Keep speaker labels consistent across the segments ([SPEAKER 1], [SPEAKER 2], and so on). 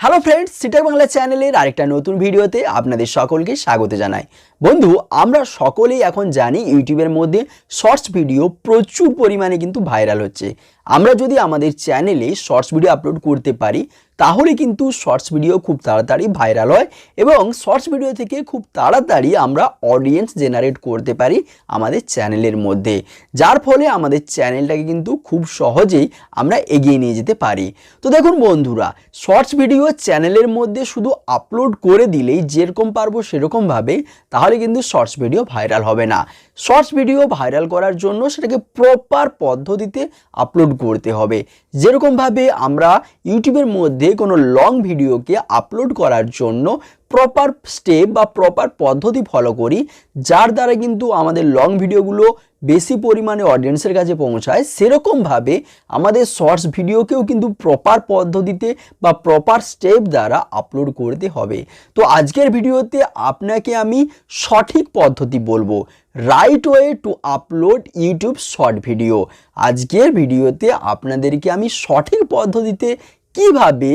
[SPEAKER 1] Hello friends, take Bangla চ্যানেলের আরেকটা নতুন ভিডিওতে আপনাদের সকলকে স্বাগত জানাই। বন্ধু, আমরা সকলেই এখন জানি ইউটিউবের মধ্যে শর্টস ভিডিও প্রচুর পরিমাণে কিন্তু ভাইরাল হচ্ছে। আমরা যদি আমাদের চ্যানেলে শর্টস ভিডিও আপলোড করতে পারি তাহলে কিন্তু শর্টস ভিডিও খুব তাড়াতাড়ি ভাইরাল হয় এবং শর্টস ভিডিও থেকে খুব তাড়াতাড়ি আমরা অডিয়েন্স জেনারেট করতে পারি আমাদের চ্যানেলের মধ্যে, যার ফলে আমাদের চ্যানেলটাকে কিন্তু খুব সহজেই আমরা এগিয়ে নিয়ে যেতে পারি। তো দেখুন বন্ধুরা, শর্টস ভিডিও চ্যানেলের মধ্যে শুধু আপলোড করে দিলেই যেরকম পারবো সেরকমভাবে তাহলে কিন্তু শর্টস ভিডিও ভাইরাল হবে না। শর্টস ভিডিও ভাইরাল করার জন্য সেটাকে প্রপার পদ্ধতিতে আপলোড করতে হবে। যেরকমভাবে আমরা ইউটিউবের মধ্যে কোনো লং ভিডিওকে আপলোড করার জন্য প্রপার স্টেপ বা প্রপার পদ্ধতি ফলো করি, যার দ্বারা কিন্তু আমাদের লং ভিডিওগুলো বেশি পরিমাণে অডিয়েন্সের কাছে পৌঁছায়, সেরকমভাবে আমাদের শর্টস ভিডিওকেও কিন্তু প্রপার পদ্ধতিতে বা প্রপার স্টেপ দ্বারা আপলোড করতে হবে। তো আজকের ভিডিওতে আপনাকে আমি সঠিক পদ্ধতি বলবো, right way to upload YouTube short video. আজকের ভিডিওতে আপনাদেরকে আমি সঠিক পদ্ধতিতে কিভাবে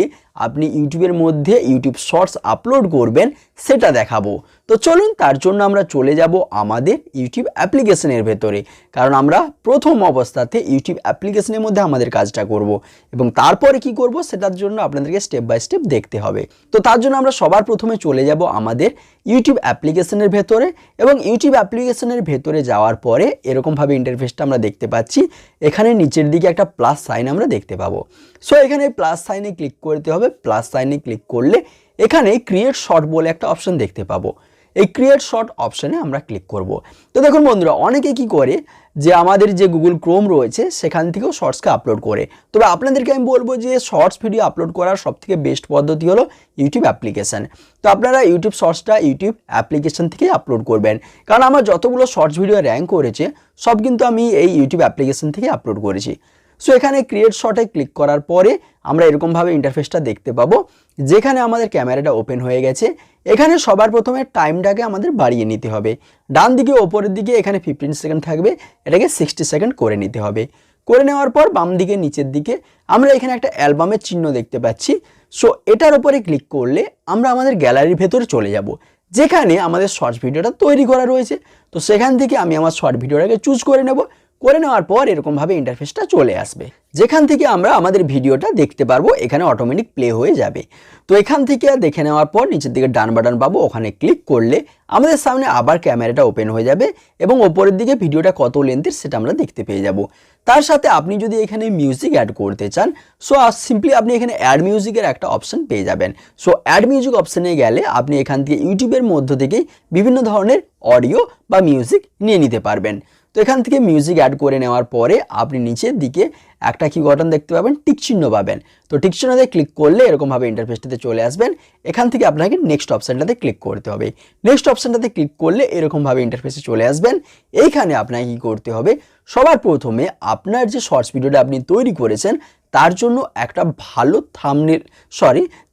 [SPEAKER 1] আপনি ইউটিউবের মধ্যে ইউটিউব শর্টস আপলোড করবেন সেটা দেখাবো। তো চলুন, তার জন্য আমরা চলে যাব আমাদের ইউটিউব অ্যাপ্লিকেশনের ভেতরে, কারণ আমরা প্রথম অবস্থাতে ইউটিউব অ্যাপ্লিকেশনের মধ্যে আমাদের কাজটা করব এবং তারপরে কি করব সেটার জন্য আপনাদেরকে স্টেপ বাই স্টেপ দেখতে হবে। তো তার জন্য আমরা সবার প্রথমে চলে যাব আমাদের ইউটিউব অ্যাপ্লিকেশনের ভেতরে এবং ইউটিউব অ্যাপ্লিকেশনের ভেতরে যাওয়ার পরে এরকমভাবে ইন্টারফেসটা আমরা দেখতে পাচ্ছি। এখানে নিচের দিকে একটা প্লাস সাইন আমরা দেখতে পাবো। সো এখানে প্লাস সাইনে ক্লিক করতে হবে। প্লাস সাইনে ক্লিক করলে এখানে ক্রিয়েট শর্ট বলে একটা অপশন দেখতে পাবো। এই ক্রিয়েট শর্ট অপশনে আমরা ক্লিক করব। তো দেখুন বন্ধুরা, অনেকে কি করে যে আমাদের যে গুগল ক্রোম রয়েছে সেখান থেকেও শর্টসকে আপলোড করে। তবে আপনাদেরকে আমি বলবো যে শর্টস ভিডিও আপলোড করার সবথেকে বেস্ট পদ্ধতি হলো ইউটিউব অ্যাপ্লিকেশান। তো আপনারা ইউটিউব শর্টসটা ইউটিউব অ্যাপ্লিকেশান থেকেই আপলোড করবেন, কারণ আমার যতগুলো শর্টস ভিডিও র্যাঙ্ক করেছে সব কিন্তু আমি এই ইউটিউব অ্যাপ্লিকেশান থেকে আপলোড করেছি। সো এখানে ক্রিয়েট শর্টে ক্লিক করার পরে আমরা এরকমভাবে ইন্টারফেসটা দেখতে পাবো, যেখানে আমাদের ক্যামেরাটা ওপেন হয়ে গেছে। এখানে সবার প্রথমে টাইমটাকে আমাদের বাড়িয়ে নিতে হবে। ডান দিকে ওপরের দিকে এখানে 15 সেকেন্ড থাকবে, এটাকে 60 সেকেন্ড করে নিতে হবে। করে নেওয়ার পর বাম দিকে নিচের দিকে আমরা এখানে একটা অ্যালবামের চিহ্ন দেখতে পাচ্ছি। সো এটার উপরে ক্লিক করলে আমরা আমাদের গ্যালারির ভেতরে চলে যাব, যেখানে আমাদের শর্টস ভিডিওটা তৈরি করা রয়েছে। তো সেখান থেকে আমি আমার শর্ট ভিডিওটাকে চুজ করে নেব। করে নেওয়ার পর এরকমভাবে ইন্টারফেসটা চলে আসবে, যেখান থেকে আমরা আমাদের ভিডিওটা দেখতে পারবো। এখানে অটোমেটিক প্লে হয়ে যাবে। তো এখান থেকে দেখে নেওয়ার পর নিচের দিকে ডান বাটন পাবো, ওখানে ক্লিক করলে আমাদের সামনে আবার ক্যামেরাটা ওপেন হয়ে যাবে এবং ওপরের দিকে ভিডিওটা কত লেন্থের সেটা আমরা দেখতে পেয়ে যাব। তার সাথে আপনি যদি এখানে মিউজিক অ্যাড করতে চান, সো সিম্পলি আপনি এখানে অ্যাড মিউজিকের একটা অপশন পেয়ে যাবেন। সো অ্যাড মিউজিক অপশানে গেলে আপনি এখান থেকে ইউটিউবের মধ্য থেকেই বিভিন্ন ধরনের অডিও বা মিউজিক নিয়ে নিতে পারবেন। তো এখান থেকে মিউজিক অ্যাড করে নেওয়ার পরে আপনি নিচের দিকে একটা কি বাটন দেখতে পাবেন, টিক চিহ্ন পাবেন। তো টিক চিহ্নতে ক্লিক করলে এরকমভাবে ইন্টারফেসটাতে চলে আসবেন। এখান থেকে আপনাকে নেক্সট অপশানটাতে ক্লিক করতে হবে। নেক্সট অপশানটাতে ক্লিক করলে এরকমভাবে ইন্টারফেসে চলে আসবেন। এইখানে আপনাকে কি করতে হবে, সবার প্রথমে আপনার যে শর্টস ভিডিওটা আপনি তৈরি করেছেন তার জন্য একটা ভালো থাম্বনেল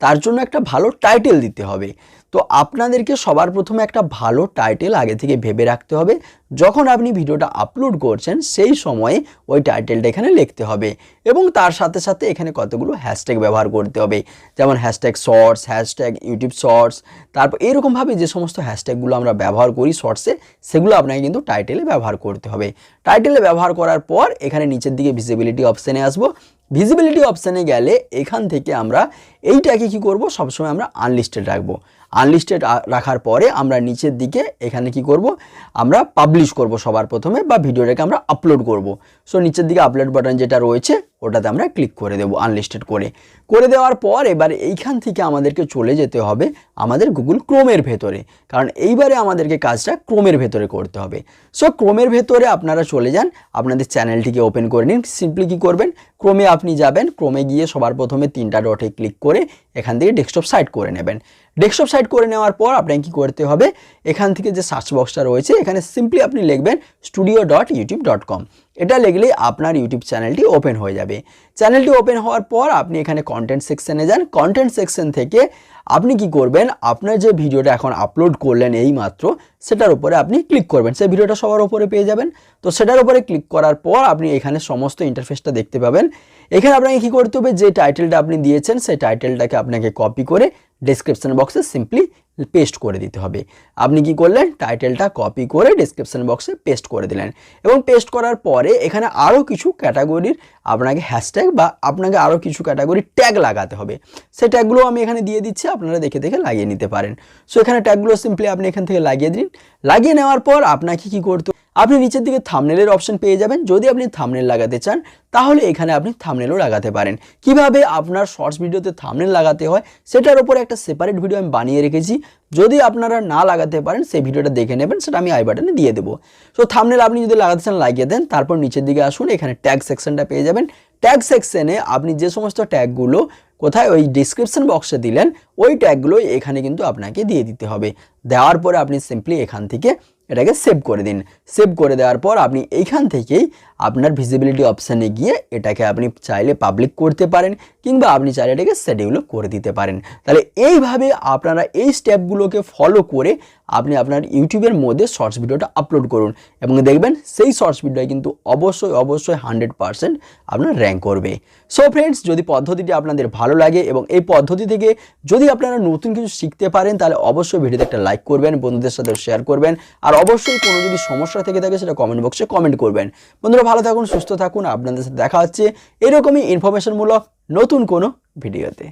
[SPEAKER 1] তার জন্য একটা ভালো টাইটেল দিতে হবে। তো আপনাদেরকে সবার প্রথমে একটা ভালো টাইটেল আগে থেকে ভেবে রাখতে হবে। যখন আপনি ভিডিওটা আপলোড করছেন সেই সময়ে ওই টাইটেলটা এখানে লিখতে হবে এবং তার সাথে সাথে এখানে কতগুলো হ্যাশট্যাগ ব্যবহার করতে হবে, যেমন hashtag shorts, hashtag YouTube shorts. তারপর এরকমভাবে যে সমস্ত হ্যাশট্যাগুলো আমরা ব্যবহার করি শর্টসে, সেগুলো আপনাকে কিন্তু টাইটেলে ব্যবহার করতে হবে। টাইটেলে ব্যবহার করার পর এখানে নিচের দিকে ভিজিবিলিটি অপশানে আসবো। ভিজিবিলিটি অপশানে গেলে এখান থেকে আমরা এইটাকে কি করব, সবসময় আমরা আনলিস্টেড রাখবো। আনলিস্টেড রাখার পরে আমরা নিচের দিকে এখানে কি করব, আমরা পাবলিশ করব সবার প্রথমে, বা ভিডিওটাকে আমরা আপলোড করব। সো নিচের দিকে আপলোড বাটন যেটা রয়েছে ওটাতে আমরা ক্লিক করে দেবো আনলিস্টেড করে দেওয়ার পর এবার এইখান থেকে আমাদেরকে চলে যেতে হবে আমাদের গুগল ক্রোমের ভেতরে, কারণ এইবারে আমাদেরকে কাজটা ক্রোমের ভেতরে করতে হবে। সো ক্রোমের ভেতরে আপনারা চলে যান, আপনাদের চ্যানেলটিকে ওপেন করে নিন। সিম্পলি কি করবেন, ক্রোমে আপনি যাবেন। ক্রোমে গিয়ে সবার প্রথমে 3টা ডটে ক্লিক করে এখান থেকে ডেস্কটপ সাইট করে নেবেন। ডেস্কটপ সাইট করে নেওয়ার পর আপনাকে কি করতে হবে, এখান থেকে যে সার্চ বক্সটা রয়েছে এখানে সিম্পলি আপনি লিখবেন studio.youtube.com। এটা লিখলেই আপনার ইউটিউব চ্যানেলটি ওপেন হয়ে যাবে। চ্যানেলটি ওপেন হওয়ার পর আপনি এখানে কন্টেন্ট সেকশনে যান। কন্টেন্ট সেকশন থেকে আপনি কি করবেন, আপনার যে ভিডিওটা এখন আপলোড করলেন এই মাত্র, সেটার উপরে আপনি ক্লিক করবেন। সেই ভিডিওটা সবার উপরে পেয়ে যাবেন। তো সেটার উপরে ক্লিক করার পর আপনি এখানে সমস্ত ইন্টারফেসটা দেখতে পাবেন। এখানে আপনাকে কি করতে হবে, যে টাইটেলটা আপনি দিয়েছেন সেই টাইটেলটাকে আপনাকে কপি করে ডেসক্রিপশন বক্সে সিম্পলি পেস্ট করে দিতে হবে। আপনি কি করলেন, টাইটেলটা কপি করে ডেসক্রিপশন বক্সে পেস্ট করে দিলেন এবং পেস্ট করার পরে এখানে আরও কিছু ক্যাটাগরির আপনাকে হ্যাশট্যাগ বা আপনাকে আরও কিছু ক্যাটাগরি ট্যাগ লাগাতে হবে। সেই ট্যাগগুলো আমি এখানে দিয়ে দিচ্ছি, আপনারা দেখে দেখে লাগিয়ে নিতে পারেন। সো এখানে ট্যাগগুলো সিম্পলি আপনি এখান থেকে লাগিয়ে দিন। লাগিয়ে নেওয়ার পর আপনাকে কি করতে, আপনি নিচের দিকে থাম্বনেলের অপশন পেয়ে যাবেন। যদি আপনি থাম্বনেল লাগাতে চান তাহলে এখানে আপনি থাম্বনেলও লাগাতে পারেন। কিভাবে আপনার শর্টস ভিডিওতে থাম্বনেল লাগাতে হয় সেটার উপরে একটা সেপারেট ভিডিও আমি বানিয়ে রেখেছি। যদি আপনারা না লাগাতে পারেন সেই ভিডিওটা দেখে নেবেন, সেটা আমি আই বাটনে দিয়ে দেবো। সো থাম্বনেল আপনি যদি লাগাতে চান লাগিয়ে দেন। তারপর নিচের দিকে আসুন, এখানে ট্যাগ সেকশনটা পেয়ে যাবেন। ট্যাগ সেকশনে আপনি যে সমস্ত ট্যাগগুলো কোথায় ওই ডিসক্রিপশন বক্সে দিলেন ওই ট্যাগগুলো এখানে কিন্তু আপনাকে দিয়ে দিতে হবে। দেওয়ার পরে আপনি সিম্পলি এখান থেকে এটাকে সেভ করে দিন। সেভ করে দেওয়ার পর আপনি এইখান থেকেই আপনার ভিজিবিলিটি অপশানে গিয়ে এটাকে আপনি চাইলে পাবলিক করতে পারেন কিংবা আপনি চাইলে এটাকে শিডিউলও করে দিতে পারেন। তাহলে এইভাবে আপনারা এই স্টেপগুলোকে ফলো করে আপনি আপনার ইউটিউবের মধ্যে শর্টস ভিডিওটা আপলোড করুন এবং দেখবেন সেই শর্টস ভিডিও কিন্তু অবশ্যই 100% আপনার র্যাঙ্ক করবে। সো ফ্রেন্ডস, যদি পদ্ধতিটি আপনাদের ভালো লাগে এবং এই পদ্ধতি থেকে যদি আপনারা নতুন কিছু শিখতে পারেন তাহলে অবশ্যই ভিডিওতে একটা লাইক করবেন, বন্ধুদের সাথে শেয়ার করবেন আর অবশ্যই কোনো যদি সমস্যা থেকে থাকে সেটা কমেন্ট বক্সে কমেন্ট করবেন। বন্ধুরা ভালো থাকুন, সুস্থ থাকুন, আপনাদের সাথে দেখা হচ্ছে এরকমই ইনফরমেশনমূলক নতুন কোনো ভিডিওতে।